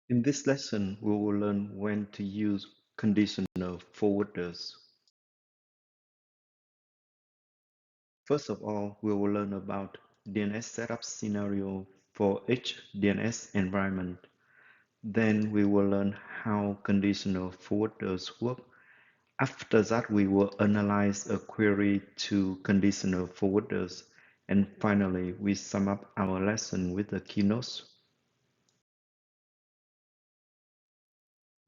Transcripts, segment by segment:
In this lesson, we will learn when to use conditional forwarders. First of all, we will learn about DNS setup scenario for each DNS environment. Then we will learn how conditional forwarders work. After that, we will analyze a query to conditional forwarders. And finally, we sum up our lesson with the keynotes.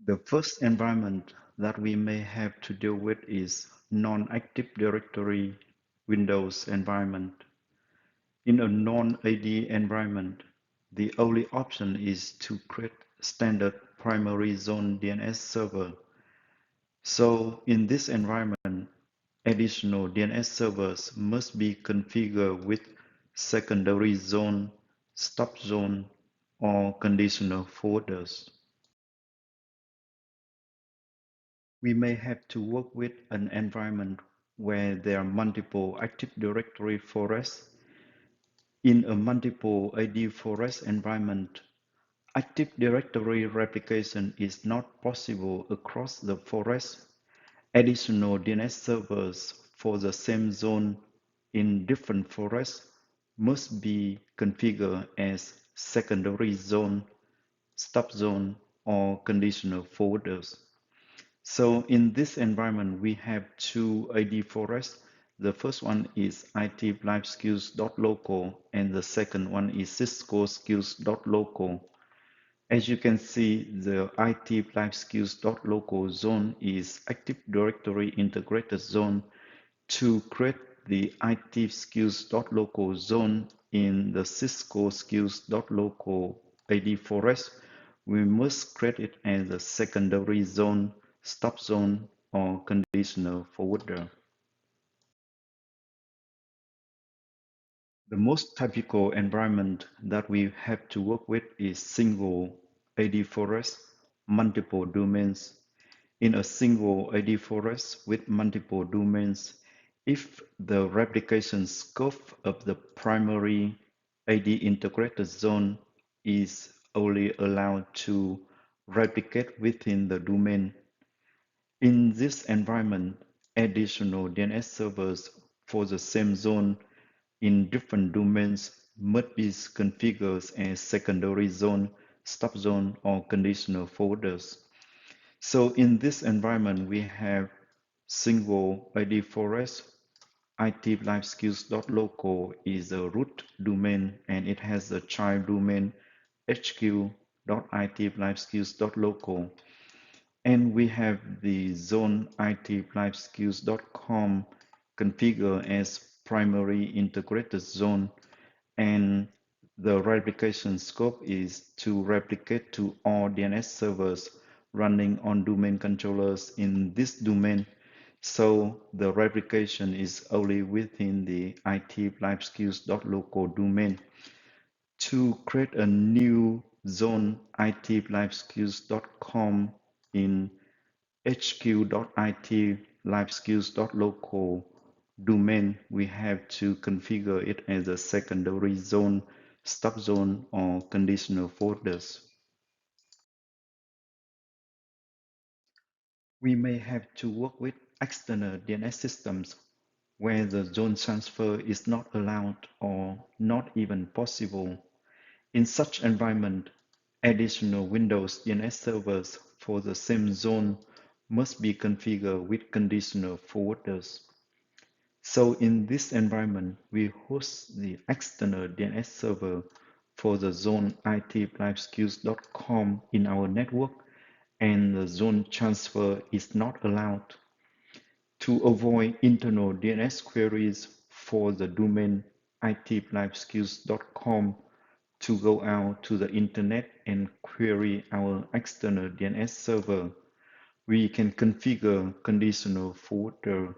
The first environment that we may have to deal with is non-Active Directory Windows environment. In a non-AD environment, the only option is to create standard primary zone DNS server. So in this environment, additional DNS servers must be configured with secondary zone, stop zone, or conditional forwarders. We may have to work with an environment where there are multiple Active Directory forests. In a multiple AD forest environment, Active Directory replication is not possible across the forest. Additional DNS servers for the same zone in different forests must be configured as secondary zone, stop zone, or conditional forwarders. So in this environment, we have two AD forests. The first one is itliveskills.local and the second one is ciscoskills.local. As you can see, the itliveskills.local zone is Active Directory integrated zone. To create the itliveskills.local zone in the ciscoskills.local AD forest, we must create it as a secondary zone, stop zone, or conditional forwarder. The most typical environment that we have to work with is single AD forest, multiple domains. In a single AD forest with multiple domains, if the replication scope of the primary AD integrated zone is only allowed to replicate within the domain, in this environment, additional DNS servers for the same zone in different domains must be configured as secondary zone, stop zone, or conditional forwarders. So in this environment, we have single ID forest. itliveskills.local is a root domain and it has a child domain hq.itliveskills.local. And we have the zone itliveskills.com configured as primary integrated zone, and the replication scope is to replicate to all DNS servers running on domain controllers in this domain. So the replication is only within the itliveskills.local domain. To create a new zone itliveskills.com in hq.itliveskills.local domain, we have to configure it as a secondary zone, stop zone, or conditional folders. We may have to work with external DNS systems where the zone transfer is not allowed or not even possible. In such environment, additional Windows DNS servers for the same zone must be configured with conditional forwarders. So in this environment, we host the external DNS server for the zone itliveskills.com in our network, and the zone transfer is not allowed. To avoid internal DNS queries for the domain itliveskills.com to go out to the internet and query our external DNS server, we can configure conditional forwarder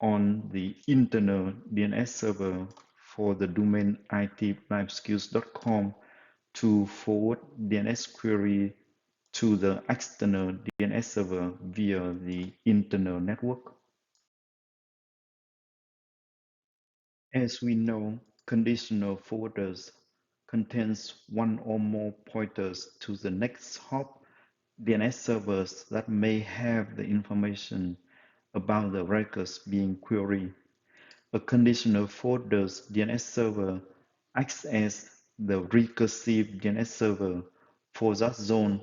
on the internal DNS server for the domain itliveskills.com to forward DNS query to the external DNS server via the internal network. As we know, conditional forwarders contains one or more pointers to the next hop DNS servers that may have the information about the records being queried. A conditional folders DNS server acts as the recursive DNS server for that zone,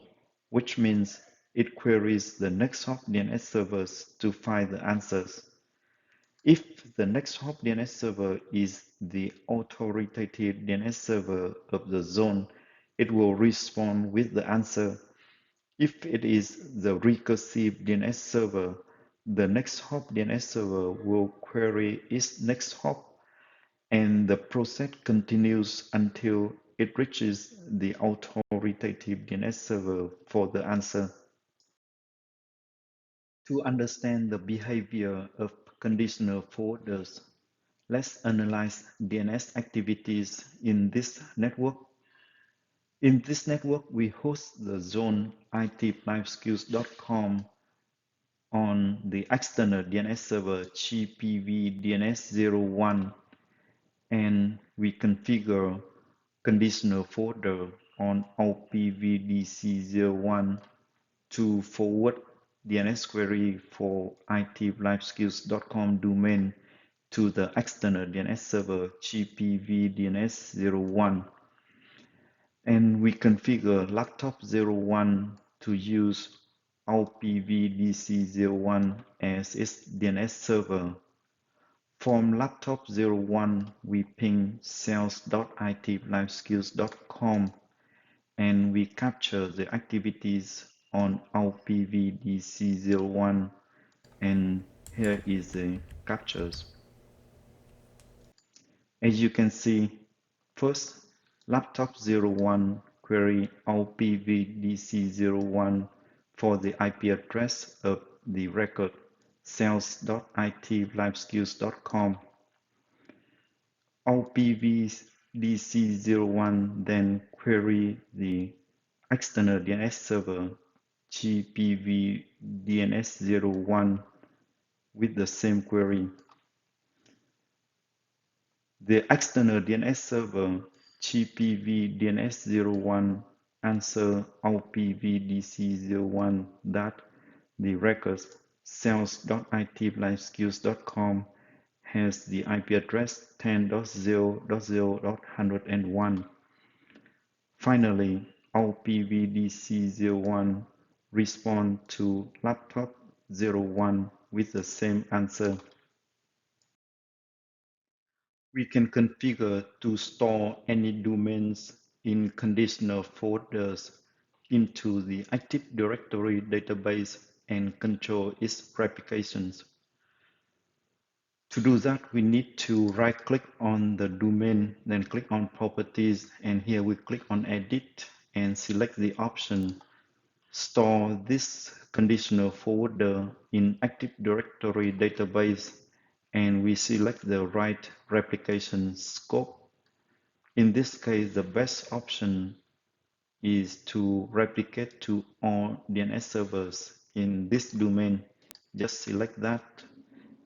which means it queries the next hop DNS servers to find the answers. If the next hop DNS server is the authoritative DNS server of the zone, it will respond with the answer. If it is the recursive DNS server, the next hop DNS server will query its next hop, and the process continues until it reaches the authoritative DNS server for the answer. To understand the behavior of conditional forwarders, let's analyze DNS activities in this network. In this network, we host the zone itlifeskills.com on the external DNS server GPV DNS01, and we configure conditional folder on OPVDC01 to forward DNS query for itlifeskills.com domain to the external DNS server GPV DNS01, and we configure laptop01 to use OPVDC01 as its DNS server. From laptop01, we ping sales.itlifeskills.com and we capture the activities on OPVDC01, and here is the captures. As you can see, first, laptop01 query OPVDC01 for the IP address of the record sales.itlifeskills.com. OPVDC01 then query the external DNS server GPVDNS01 with the same query. The external DNS server GPVDNS01 answer OPVDC01 that the records sales.itlifeskills.com has the IP address 10.0.0.101. Finally, OPVDC01 respond to laptop01 with the same answer. We can configure to store any domains in conditional folders into the Active Directory database and control its replications. To do that, we need to right-click on the domain, then click on Properties, and here we click on Edit and select the option Store this conditional folder in Active Directory database, and we select the right replication scope. In this case, the best option is to replicate to all DNS servers in this domain. Just select that,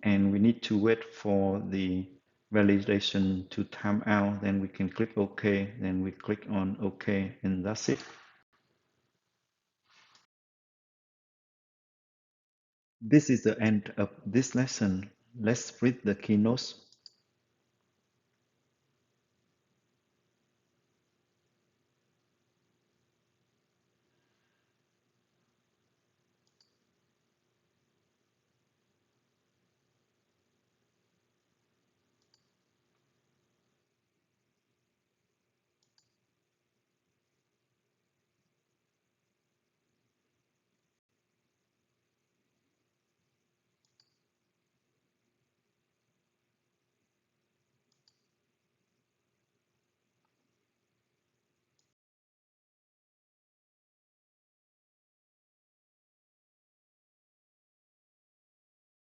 and we need to wait for the validation to time out. Then we can click OK, then we click on OK, and that's it. This is the end of this lesson. Let's read the keynotes.